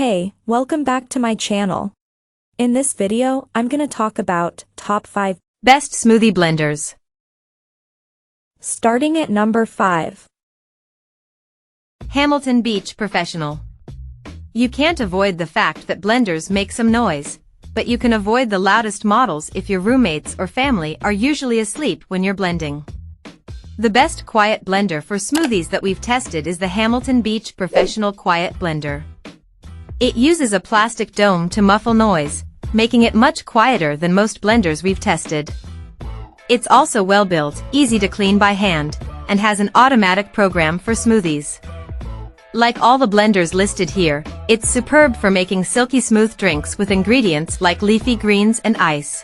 Hey, welcome back to my channel. In this video, I'm gonna talk about top 5 best smoothie blenders. Starting at number 5. Hamilton Beach Professional. You can't avoid the fact that blenders make some noise, but you can avoid the loudest models if your roommates or family are usually asleep when you're blending. The best quiet blender for smoothies that we've tested is the Hamilton Beach Professional Quiet Blender. It uses a plastic dome to muffle noise, making it much quieter than most blenders we've tested. It's also well built, easy to clean by hand, and has an automatic program for smoothies. Like all the blenders listed here, it's superb for making silky smooth drinks with ingredients like leafy greens and ice.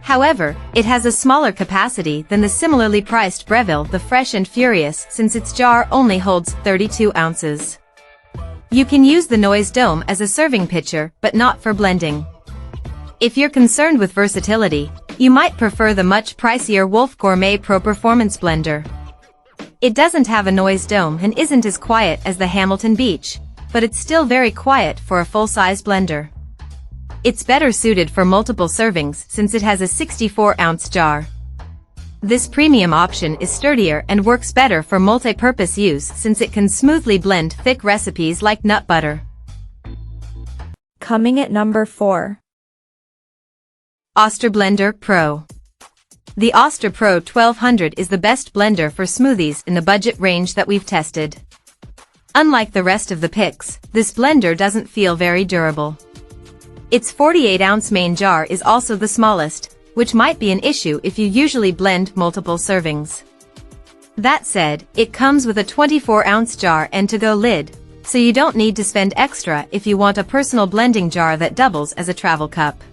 However, it has a smaller capacity than the similarly priced Breville Fresh and Furious since its jar only holds 32 ounces. You can use the noise dome as a serving pitcher, but not for blending. If you're concerned with versatility, you might prefer the much pricier Wolf Gourmet Pro Performance Blender. It doesn't have a noise dome and isn't as quiet as the Hamilton Beach, but it's still very quiet for a full-size blender. It's better suited for multiple servings since it has a 64-ounce jar. This premium option is sturdier and works better for multi-purpose use since it can smoothly blend thick recipes like nut butter. Coming at number 4. Auster Blender Pro. The Auster Pro 1200 is the best blender for smoothies in the budget range that we've tested. Unlike the rest of the picks, this blender doesn't feel very durable. Its 48-ounce main jar is also the smallest, which might be an issue if you usually blend multiple servings. That said, it comes with a 24-ounce jar and to-go lid, so you don't need to spend extra if you want a personal blending jar that doubles as a travel cup.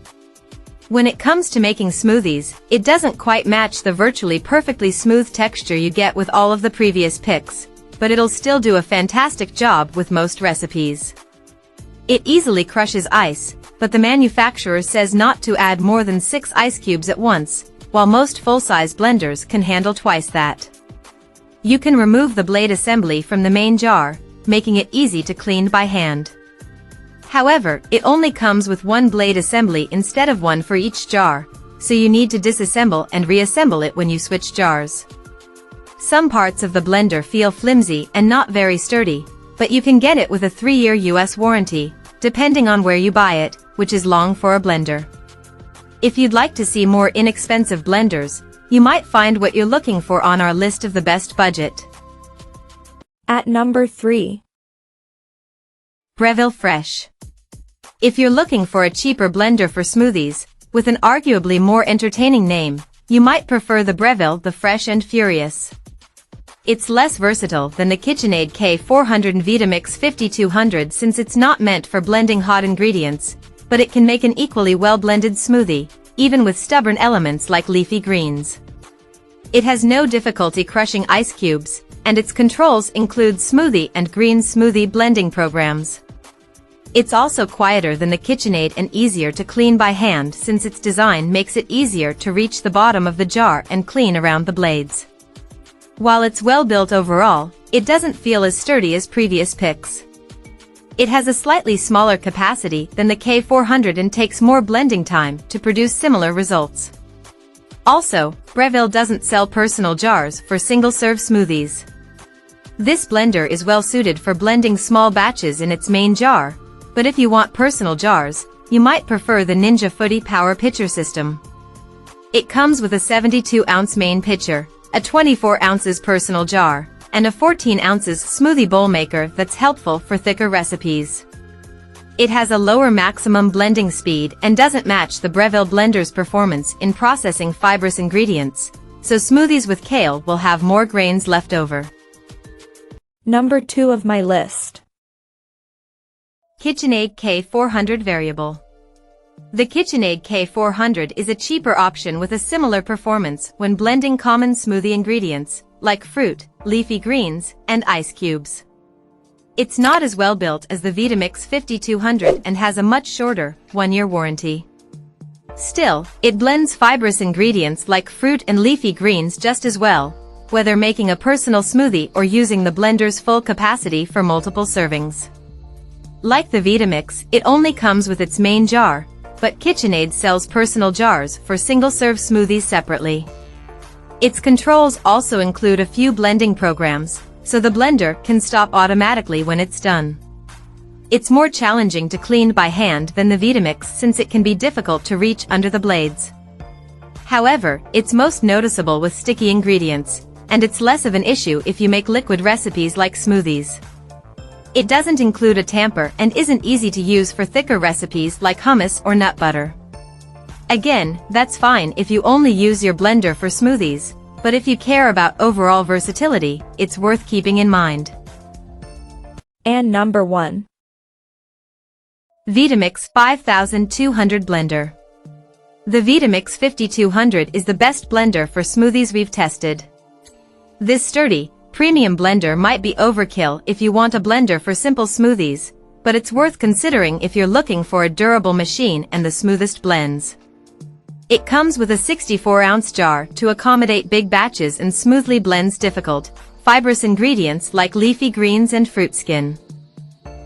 When it comes to making smoothies, it doesn't quite match the virtually perfectly smooth texture you get with all of the previous picks, but it'll still do a fantastic job with most recipes. It easily crushes ice, but the manufacturer says not to add more than 6 ice cubes at once, while most full-size blenders can handle twice that. You can remove the blade assembly from the main jar, making it easy to clean by hand. However, it only comes with one blade assembly instead of one for each jar, so you need to disassemble and reassemble it when you switch jars. Some parts of the blender feel flimsy and not very sturdy, but you can get it with a 3-year US warranty, depending on where you buy it, which is long for a blender. If you'd like to see more inexpensive blenders, you might find what you're looking for on our list of the best budget. At number 3. Breville Fresh. If you're looking for a cheaper blender for smoothies, with an arguably more entertaining name, you might prefer the Breville Fresh and Furious. It's less versatile than the KitchenAid K400 and Vitamix 5200 since it's not meant for blending hot ingredients, but it can make an equally well-blended smoothie, even with stubborn elements like leafy greens. It has no difficulty crushing ice cubes, and its controls include smoothie and green smoothie blending programs. It's also quieter than the KitchenAid and easier to clean by hand since its design makes it easier to reach the bottom of the jar and clean around the blades. While it's well built overall, it doesn't feel as sturdy as previous picks. It has a slightly smaller capacity than the K400 and takes more blending time to produce similar results. Also, Breville doesn't sell personal jars for single-serve smoothies. This blender is well suited for blending small batches in its main jar, but if you want personal jars, you might prefer the Ninja Footy Power Pitcher system. It comes with a 72-ounce main pitcher, a 24 ounces personal jar, and a 14 ounces smoothie bowl maker that's helpful for thicker recipes. It has a lower maximum blending speed and doesn't match the Breville blender's performance in processing fibrous ingredients, so smoothies with kale will have more grains left over. Number 2 of my list. KitchenAid K400 Variable. The KitchenAid K400 is a cheaper option with a similar performance when blending common smoothie ingredients, like fruit, leafy greens, and ice cubes. It's not as well built as the Vitamix 5200 and has a much shorter, 1-year warranty. Still, it blends fibrous ingredients like fruit and leafy greens just as well, whether making a personal smoothie or using the blender's full capacity for multiple servings. Like the Vitamix, it only comes with its main jar, but KitchenAid sells personal jars for single-serve smoothies separately. Its controls also include a few blending programs, so the blender can stop automatically when it's done. It's more challenging to clean by hand than the Vitamix since it can be difficult to reach under the blades. However, it's most noticeable with sticky ingredients, and it's less of an issue if you make liquid recipes like smoothies. It doesn't include a tamper and isn't easy to use for thicker recipes like hummus or nut butter. Again, that's fine if you only use your blender for smoothies, but if you care about overall versatility, it's worth keeping in mind. And number 1. Vitamix 5200 Blender. The Vitamix 5200 is the best blender for smoothies we've tested. This sturdy, premium blender might be overkill if you want a blender for simple smoothies, but it's worth considering if you're looking for a durable machine and the smoothest blends. It comes with a 64-ounce jar to accommodate big batches and smoothly blends difficult, fibrous ingredients like leafy greens and fruit skin.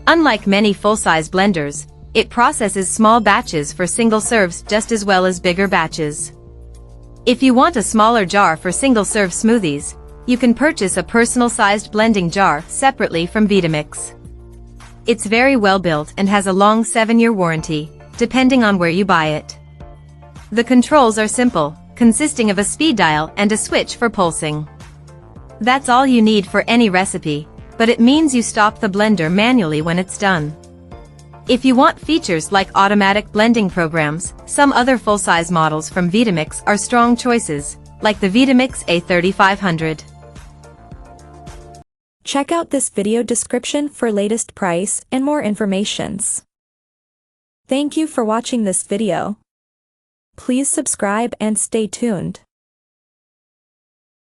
Unlike many full-size blenders, it processes small batches for single serves just as well as bigger batches. If you want a smaller jar for single-serve smoothies, you can purchase a personal-sized blending jar separately from Vitamix. It's very well built and has a long 7-year warranty, depending on where you buy it. The controls are simple, consisting of a speed dial and a switch for pulsing. That's all you need for any recipe, but it means you stop the blender manually when it's done. If you want features like automatic blending programs, some other full-size models from Vitamix are strong choices, like the Vitamix A3500. Check out this video description for latest price and more informations. Thank you for watching this video. Please subscribe and stay tuned.